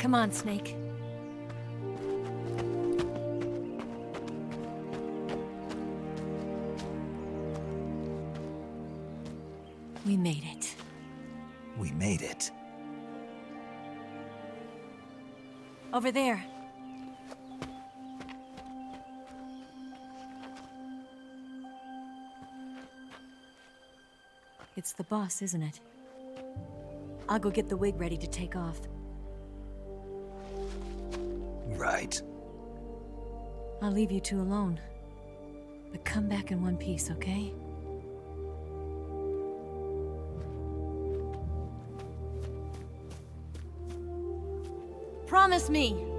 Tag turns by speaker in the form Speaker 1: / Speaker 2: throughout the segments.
Speaker 1: Come on, Snake. We made it.
Speaker 2: We made it.
Speaker 1: Over there. It's the boss, isn't it? I'll go get the wig ready to take off.
Speaker 2: Right.
Speaker 1: I'll leave you two alone. But come back in one piece, okay? Promise me!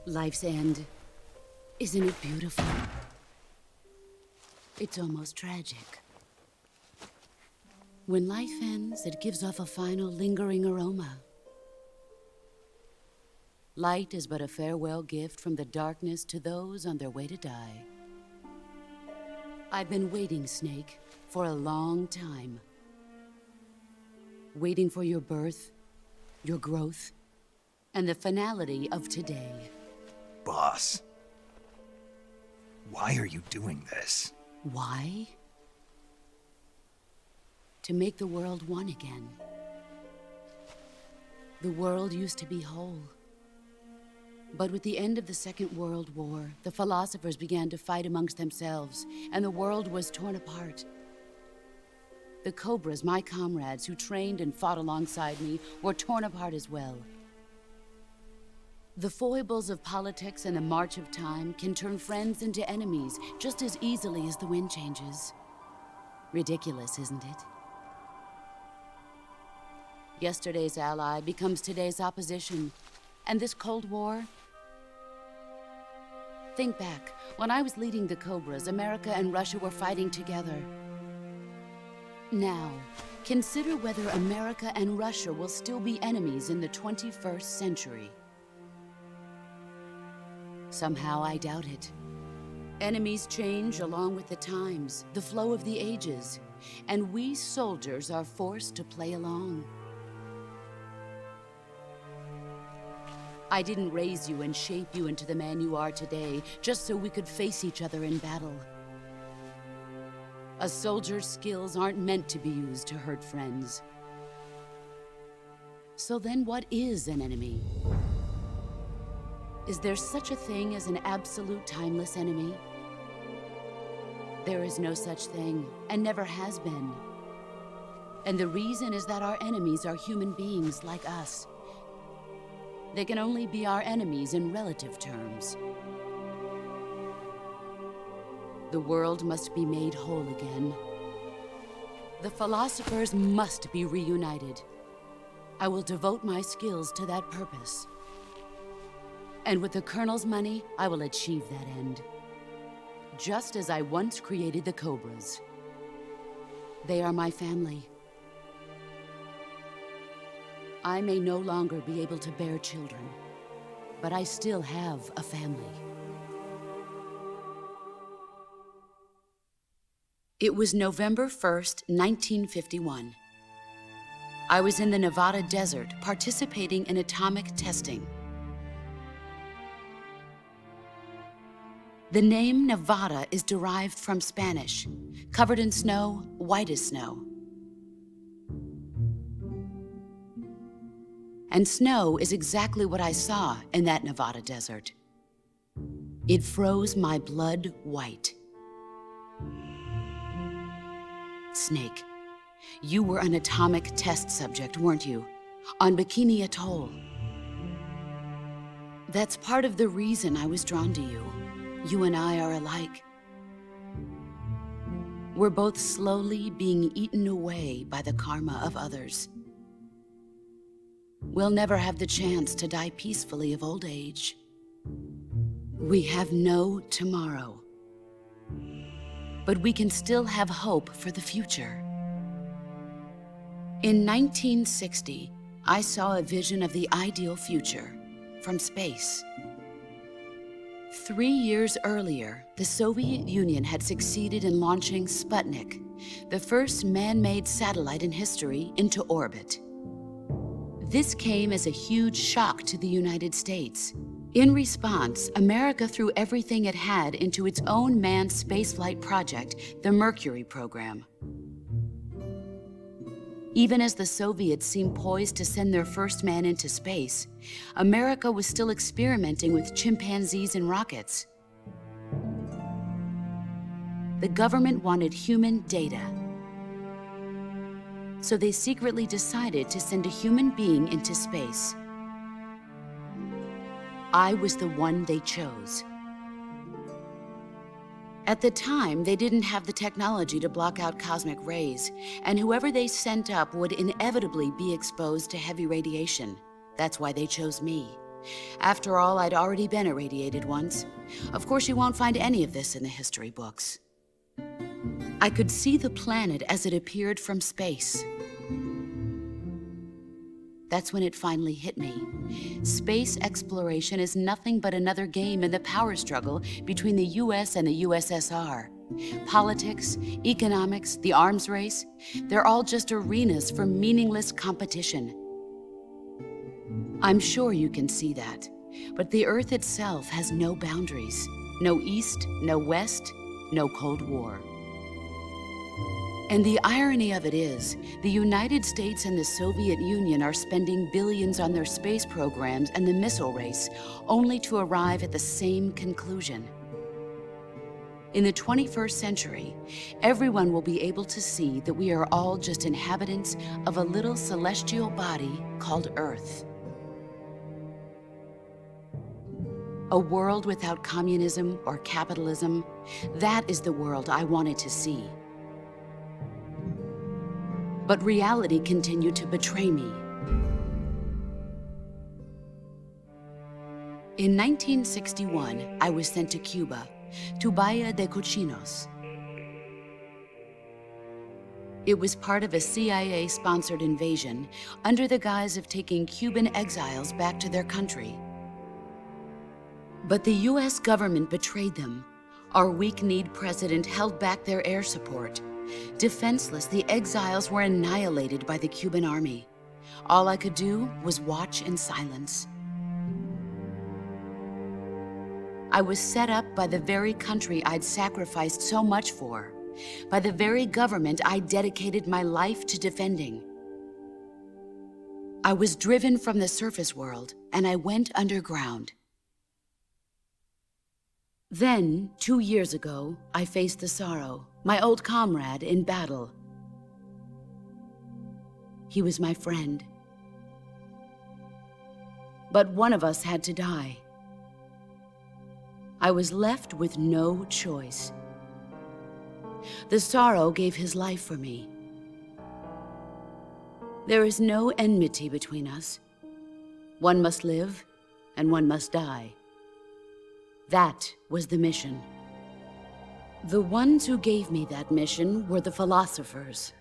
Speaker 3: Life's end. Isn't it beautiful? It's almost tragic. When life ends, it gives off a final lingering aroma. Light is but a farewell gift from the darkness to those on their way to die. I've been waiting, Snake, for a long time. Waiting for your birth, your growth, and the finality of today.
Speaker 2: Boss. Why are you doing this?
Speaker 3: Why? To make the world one again. The world used to be whole. But with the end of the Second World War, the philosophers began to fight amongst themselves, and the world was torn apart. The Cobras, my comrades who trained and fought alongside me, were torn apart as well. The foibles of politics and the march of time can turn friends into enemies just as easily as the wind changes. Ridiculous, isn't it? Yesterday's ally becomes today's opposition. And this Cold War? Think back. When I was leading the Cobras, America and Russia were fighting together. Now, consider whether America and Russia will still be enemies in the 21st century. Somehow I doubt it. Enemies change along with the times, the flow of the ages, and we soldiers are forced to play along. I didn't raise you and shape you into the man you are today just so we could face each other in battle. A soldier's skills aren't meant to be used to hurt friends. So then what is an enemy? Is there such a thing as an absolute timeless enemy? There is no such thing, and never has been. And the reason is that our enemies are human beings like us. They can only be our enemies in relative terms. The world must be made whole again. The philosophers must be reunited. I will devote my skills to that purpose. And with the Colonel's money, I will achieve that end. Just as I once created the Cobras. They are my family. I may no longer be able to bear children, but I still have a family. It was November 1st, 1951. I was in the Nevada desert participating in atomic testing. The name Nevada is derived from Spanish, covered in snow, white as snow. And snow is exactly what I saw in that Nevada desert. It froze my blood white. Snake, you were an atomic test subject, weren't you? On Bikini Atoll. That's part of the reason I was drawn to you. You and I are alike. We're both slowly being eaten away by the karma of others. we'll never have the chance to die peacefully of old age. We have no tomorrow. But we can still have hope for the future. In 1960, I saw a vision of the ideal future from space. 3 years earlier, the Soviet Union had succeeded in launching Sputnik, the first man-made satellite in history, into orbit. This came as a huge shock to the United States. In response, America threw everything it had into its own manned spaceflight project, the Mercury program. Even as the Soviets seemed poised to send their first man into space, America was still experimenting with chimpanzees and rockets. The government wanted human data. So they secretly decided to send a human being into space. I was the one they chose. At the time, they didn't have the technology to block out cosmic rays, and whoever they sent up would inevitably be exposed to heavy radiation. That's why they chose me. After all, I'd already been irradiated once. Of course, you won't find any of this in the history books. I could see the planet as it appeared from space. That's when it finally hit me. Space exploration is nothing but another game in the power struggle between the US and the USSR. Politics, economics, the arms race, they're all just arenas for meaningless competition. I'm sure you can see that, but the Earth itself has no boundaries. No East, no West, no Cold War. And the irony of it is, the United States and the Soviet Union are spending billions on their space programs and the missile race, only to arrive at the same conclusion. In the 21st century, everyone will be able to see that we are all just inhabitants of a little celestial body called Earth. A world without communism or capitalism, that is the world I wanted to see. But reality continued to betray me. In 1961, I was sent to Cuba, to Bahia de Cochinos. It was part of a CIA-sponsored invasion under the guise of taking Cuban exiles back to their country. But the US government betrayed them. Our weak-kneed president held back their air support. Defenseless, the exiles were annihilated by the Cuban army. All I could do was watch in silence. I was set up by the very country I'd sacrificed so much for, by the very government I dedicated my life to defending. I was driven from the surface world, and I went underground. Then, 2 years ago, I faced the Sorrow, my old comrade in battle. He was my friend. But one of us had to die. I was left with no choice. The Sorrow gave his life for me. There is no enmity between us. One must live, and one must die. That was the mission. The ones who gave me that mission were the philosophers.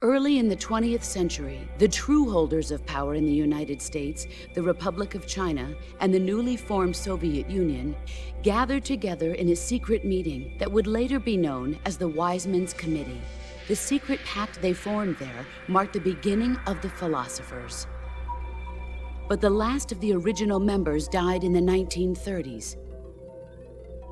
Speaker 3: Early in the 20th century, the true holders of power in the United States, the Republic of China, and the newly formed Soviet Union gathered together in a secret meeting that would later be known as the Wiseman's Committee. The secret pact they formed there marked the beginning of the philosophers. But the last of the original members died in the 1930s.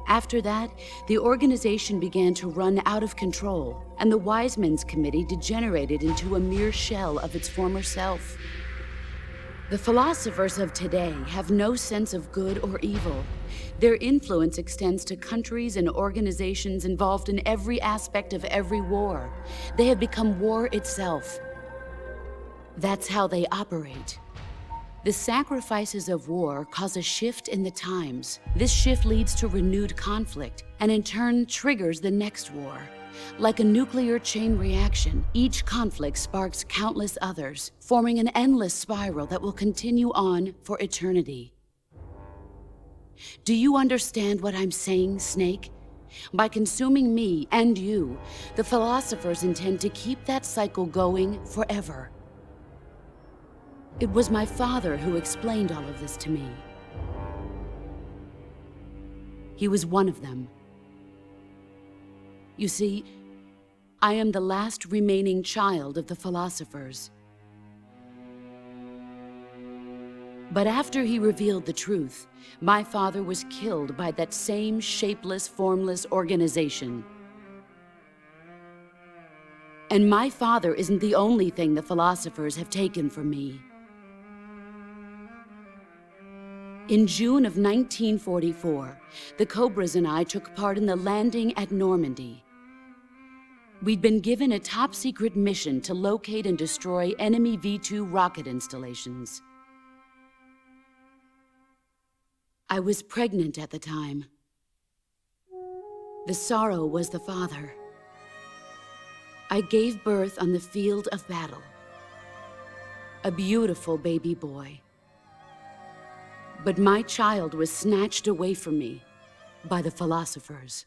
Speaker 3: After that, the organization began to run out of control, and the Wiseman's Committee degenerated into a mere shell of its former self. The philosophers of today have no sense of good or evil. Their influence extends to countries and organizations involved in every aspect of every war. They have become war itself. That's how they operate. The sacrifices of war cause a shift in the times. This shift leads to renewed conflict, and in turn triggers the next war. Like a nuclear chain reaction, each conflict sparks countless others, forming an endless spiral that will continue on for eternity. Do you understand what I'm saying, Snake? By consuming me and you, the philosophers intend to keep that cycle going forever. It was my father who explained all of this to me. He was one of them. You see, I am the last remaining child of the philosophers. But after he revealed the truth, my father was killed by that same shapeless, formless organization. And my father isn't the only thing the philosophers have taken from me. In June of 1944, the Cobras and I took part in the landing at Normandy. We'd been given a top-secret mission to locate and destroy enemy V-2 rocket installations. I was pregnant at the time. The sorrow was the father. I gave birth on the field of battle. A beautiful baby boy. But my child was snatched away from me by the philosophers.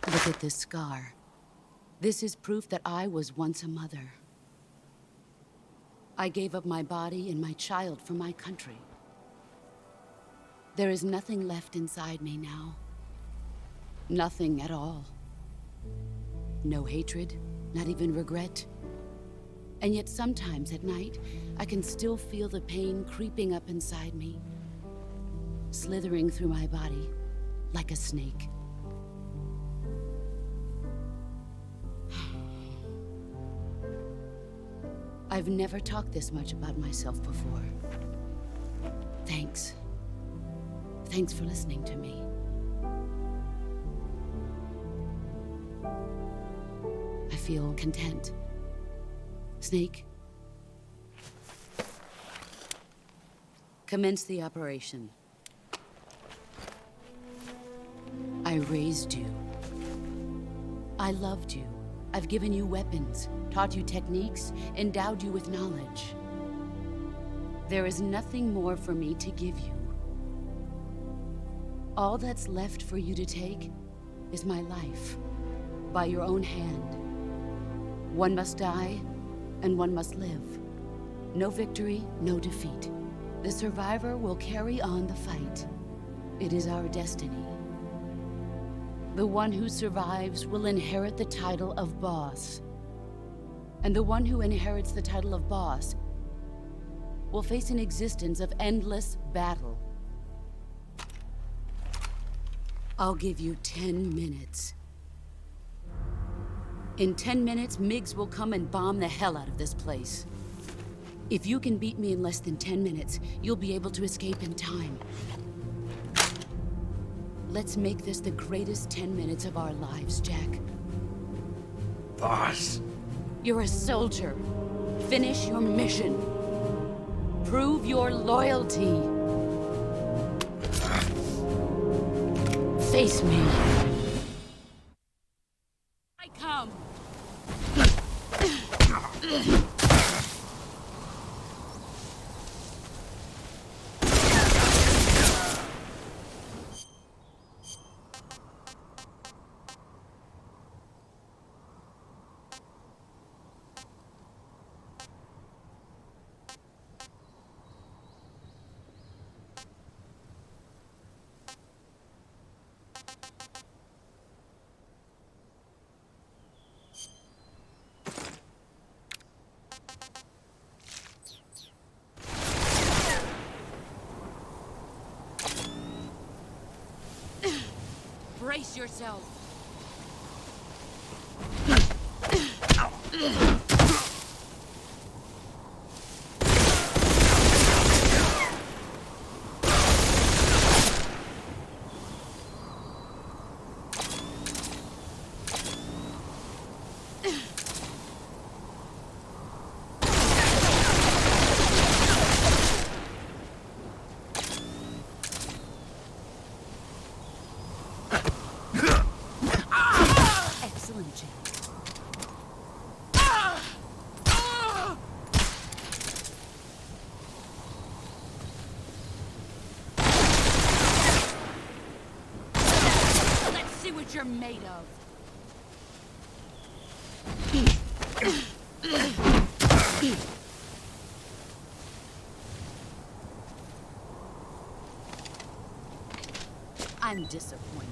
Speaker 3: Look at this scar. This is proof that I was once a mother. I gave up my body and my child for my country. There is nothing left inside me now. Nothing at all. No hatred, not even regret. And yet sometimes at night, I can still feel the pain creeping up inside me, slithering through my body like a snake. I've never talked this much about myself before. Thanks. Thanks for listening to me. I feel content. Snake? Commence the operation. I raised you. I loved you. I've given you weapons, taught you techniques, endowed you with knowledge. There is nothing more for me to give you. All that's left for you to take is my life, by your own hand. One must die, and one must live. No victory, no defeat. The survivor will carry on the fight. It is our destiny. The one who survives will inherit the title of boss. And the one who inherits the title of boss will face an existence of endless battle. I'll give you 10 minutes. In 10 minutes, MiGs will come and bomb the hell out of this place. If you can beat me in less than 10 minutes, you'll be able to escape in time. Let's make this the greatest 10 minutes of our lives, Jack.
Speaker 2: Boss.
Speaker 3: You're a soldier. Finish your mission. Prove your loyalty. Face me. I come. Brace yourself. you're made of. I'm disappointed.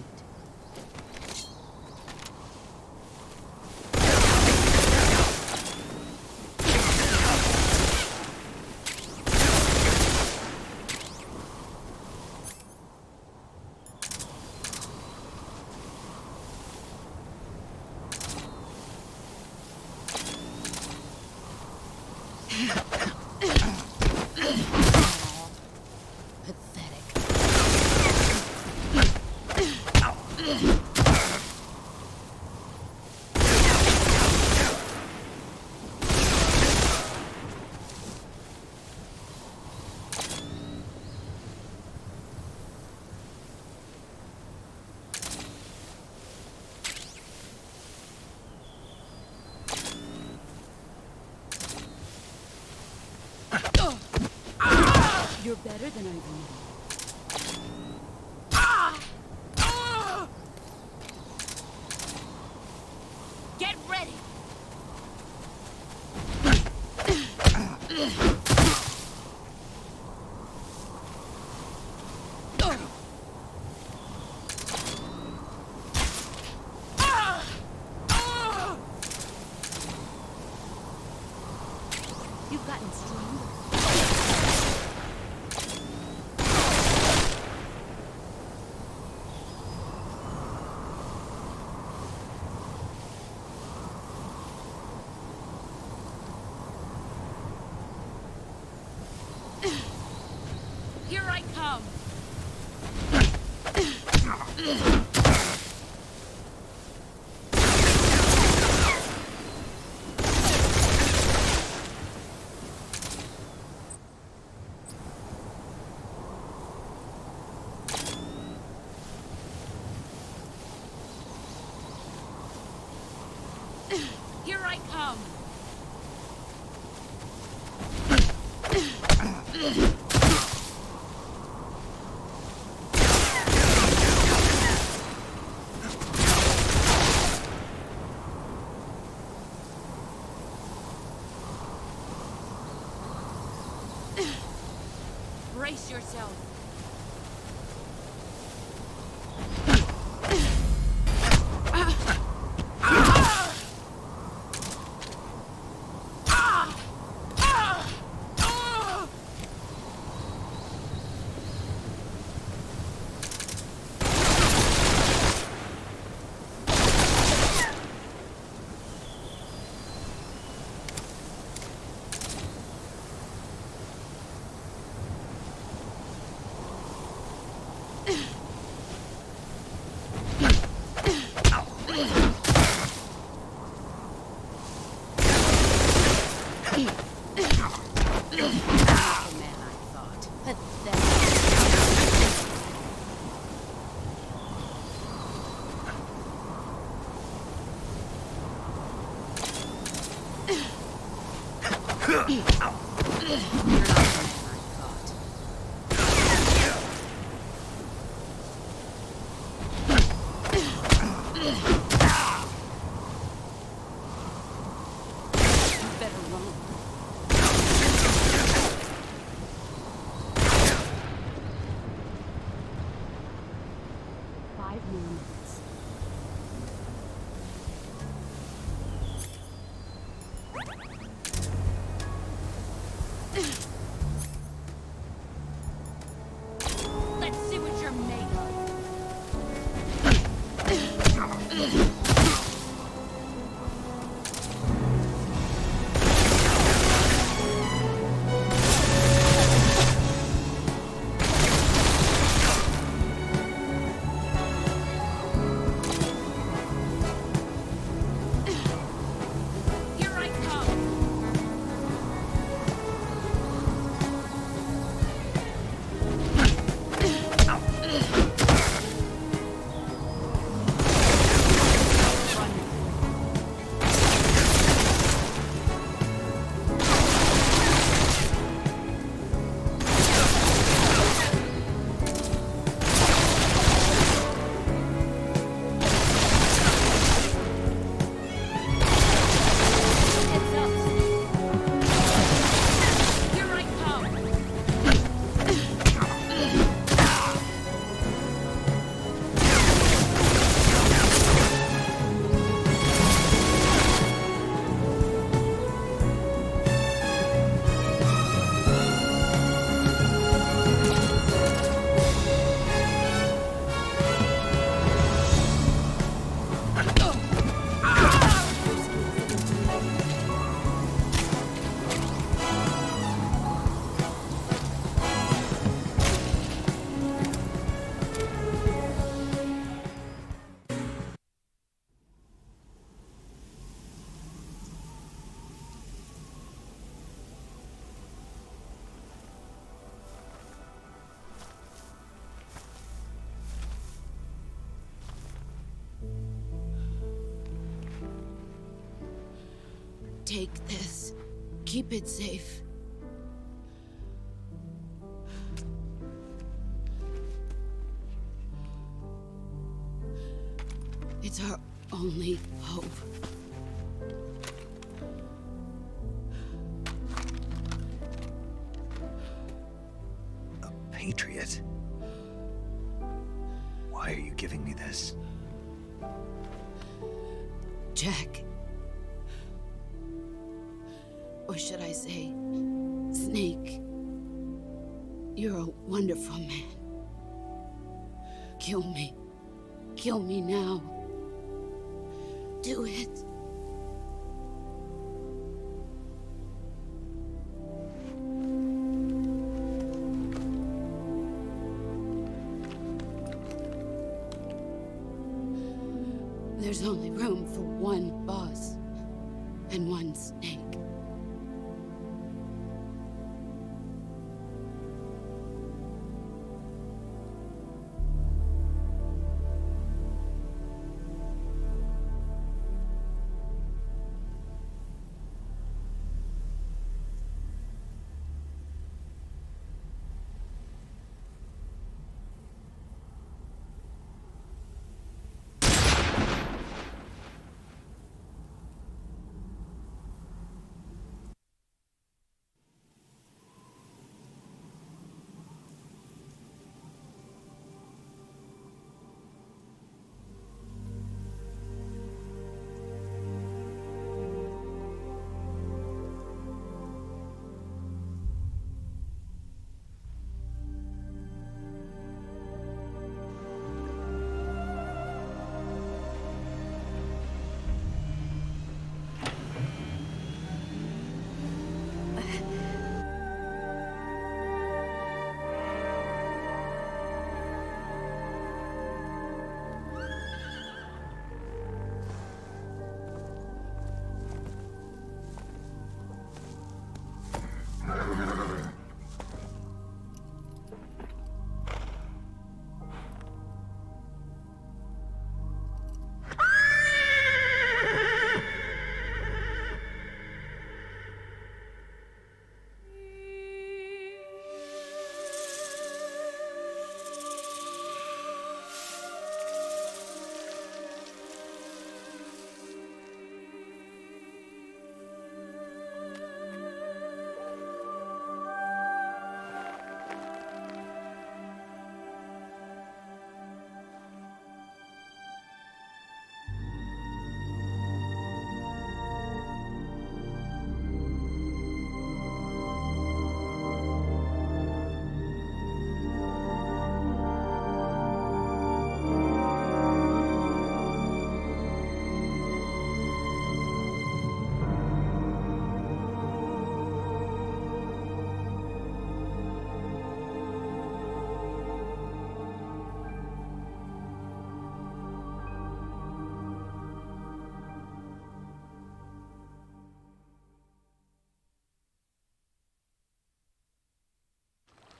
Speaker 3: Pathetic. You're better than I remember. Get ready! You've gotten stronger. Here I come! Here I come! Brace yourself. Take this. Keep it safe. It's our only hope.
Speaker 2: A patriot? Why are you giving me this?
Speaker 3: Jack. Or should I say, Snake. You're a wonderful man. Kill me. Kill me now. Do it. There's only room for one boss and one Snake.